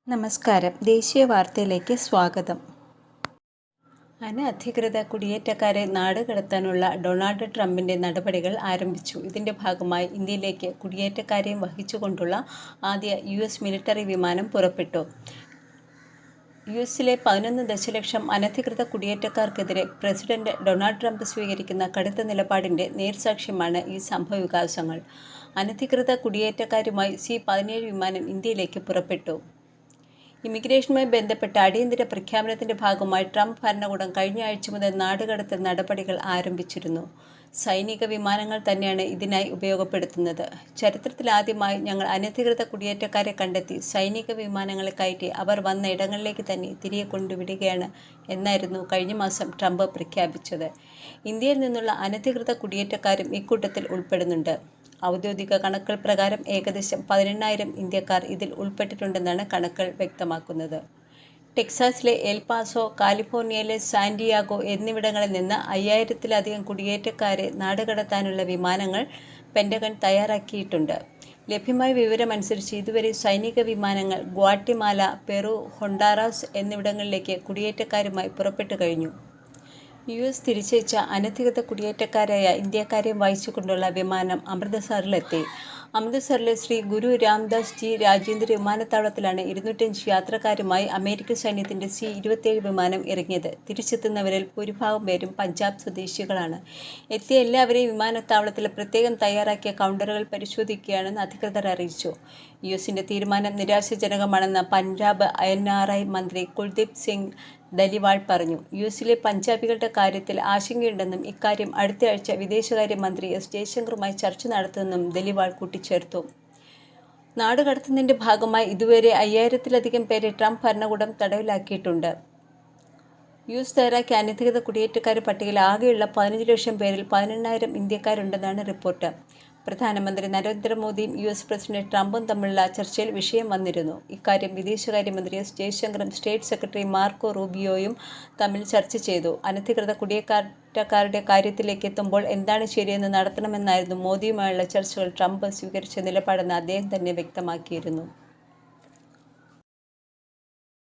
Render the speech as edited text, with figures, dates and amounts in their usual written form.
നമസ്കാരം. ദേശീയ വാർത്തയിലേക്ക് സ്വാഗതം. അനധികൃത കുടിയേറ്റക്കാരെ നാടുകടത്താനുള്ള ഡൊണാൾഡ് ട്രംപിൻ്റെ നടപടികൾ ആരംഭിച്ചു. ഇതിൻ്റെ ഭാഗമായി ഇന്ത്യയിലേക്ക് കുടിയേറ്റക്കാരെയും വഹിച്ചുകൊണ്ടുള്ള ആദ്യ US മിലിട്ടറി വിമാനം പുറപ്പെട്ടു. US-ലെ 11 ദശലക്ഷം അനധികൃത കുടിയേറ്റക്കാർക്കെതിരെ പ്രസിഡന്റ് ഡൊണാൾഡ് ട്രംപ് സ്വീകരിക്കുന്ന കടുത്ത നിലപാടിൻ്റെ നേർസാക്ഷ്യമാണ് ഈ സംഭവവികാസങ്ങൾ. അനധികൃത കുടിയേറ്റക്കാരുമായി C-17 വിമാനം ഇന്ത്യയിലേക്ക് പുറപ്പെട്ടു. ഇമിഗ്രേഷനുമായി ബന്ധപ്പെട്ട അടിയന്തര പ്രഖ്യാപനത്തിന്റെ ഭാഗമായി ട്രംപ് ഭരണകൂടം കഴിഞ്ഞ ആഴ്ച മുതൽ നാടുകടത്തൽ നടപടികൾ ആരംഭിച്ചിരുന്നു. സൈനിക വിമാനങ്ങൾ തന്നെയാണ് ഇതിനായി ഉപയോഗപ്പെടുത്തുന്നത്. ചരിത്രത്തിലാദ്യമായി ഞങ്ങൾ അനധികൃത കുടിയേറ്റക്കാരെ കണ്ടെത്തി സൈനിക വിമാനങ്ങളെ കയറ്റി അവർ വന്ന ഇടങ്ങളിലേക്ക് തന്നെ തിരികെ കൊണ്ടുവിടുകയാണ് എന്നായിരുന്നു കഴിഞ്ഞ മാസം ട്രംപ് പ്രഖ്യാപിച്ചത്. ഇന്ത്യയിൽ നിന്നുള്ള അനധികൃത കുടിയേറ്റക്കാരും ഇക്കൂട്ടത്തിൽ ഉൾപ്പെടുന്നുണ്ട്. ഔദ്യോഗിക കണക്കുകൾ പ്രകാരം ഏകദേശം 18,000 ഇന്ത്യക്കാർ ഇതിൽ ഉൾപ്പെട്ടിട്ടുണ്ടെന്നാണ് കണക്കുകൾ വ്യക്തമാക്കുന്നത്. ടെക്സാസിലെ എൽ പാസോ, കാലിഫോർണിയയിലെ സാന്റിയാഗോ എന്നിവിടങ്ങളിൽ നിന്ന് 5,000-ലധികം കുടിയേറ്റക്കാരെ നാടുകടത്താനുള്ള വിമാനങ്ങൾ പെന്റഗൺ തയ്യാറാക്കിയിട്ടുണ്ട്. ലഭ്യമായ വിവരമനുസരിച്ച് ഇതുവരെ സൈനിക വിമാനങ്ങൾ ഗ്വാട്ടിമാല, പെറു, ഹൊണ്ടാറസ് എന്നിവിടങ്ങളിലേക്ക് കുടിയേറ്റക്കാരുമായി പുറപ്പെട്ടു കഴിഞ്ഞു. US തിരിച്ചയച്ച അനധികൃത കുടിയേറ്റക്കാരായ ഇന്ത്യക്കാരെയും വഹിച്ചുകൊണ്ടുള്ള വിമാനം അമൃത്സറിലെത്തി. അമൃത്സറിലെ ശ്രീ ഗുരു രാംദാസ് ജി രാജ്യാന്തര വിമാനത്താവളത്തിലാണ് 205 യാത്രക്കാരുമായി അമേരിക്കൻ സൈന്യത്തിൻ്റെ C-27 വിമാനം ഇറങ്ങിയത്. തിരിച്ചെത്തുന്നവരിൽ ഭൂരിഭാഗം പേരും പഞ്ചാബ് സ്വദേശികളാണ്. എത്തിയ എല്ലാവരെയും വിമാനത്താവളത്തിൽ പ്രത്യേകം തയ്യാറാക്കിയ കൗണ്ടറുകൾ പരിശോധിക്കുകയാണെന്ന് അധികൃതർ അറിയിച്ചു. US-ന്റെ തീരുമാനം നിരാശാജനകമാണെന്ന് പഞ്ചാബ് NRI മന്ത്രി കുൽദീപ് സിംഗ് ധലിവാൾ പറഞ്ഞു. US-ലെ പഞ്ചാബികളുടെ കാര്യത്തിൽ ആശങ്കയുണ്ടെന്നും ഇക്കാര്യം അടുത്തയാഴ്ച വിദേശകാര്യമന്ത്രി S. ജയശങ്കറുമായി ചർച്ച നടത്തുമെന്നും ധലിവാൾ കൂട്ടിച്ചേർത്തു. നാടുകടത്തുന്നതിൻ്റെ ഭാഗമായി ഇതുവരെ 5,000-ലധികം പേരെ ട്രംപ് ഭരണകൂടം തടവിലാക്കിയിട്ടുണ്ട്. US തയ്യാറാക്കിയ അനധികൃത കുടിയേറ്റക്കാരുടെ പട്ടികയിൽ ആകെയുള്ള 15 ലക്ഷം പേരിൽ 18,000 ഇന്ത്യക്കാരുണ്ടെന്നാണ് റിപ്പോർട്ട്. പ്രധാനമന്ത്രി നരേന്ദ്രമോദിയും US പ്രസിഡന്റ് ട്രംപും തമ്മിലുള്ള ചർച്ചയിൽ വിഷയം വന്നിരുന്നു. ഇക്കാര്യം വിദേശകാര്യമന്ത്രി S. ജയശങ്കറും സ്റ്റേറ്റ് സെക്രട്ടറി മാർക്കോ റൂബിയോയും തമ്മിൽ ചർച്ച ചെയ്തു. അനധികൃത കുടിയേറ്റക്കാരുടെ കാര്യത്തിലേക്ക് എത്തുമ്പോൾ എന്താണ് ശരിയെന്ന് നടത്തണമെന്നായിരുന്നു മോദിയുമായുള്ള ചർച്ചകൾ ട്രംപ് സ്വീകരിച്ച നിലപാടെന്ന് അദ്ദേഹം തന്നെ വ്യക്തമാക്കിയിരുന്നു.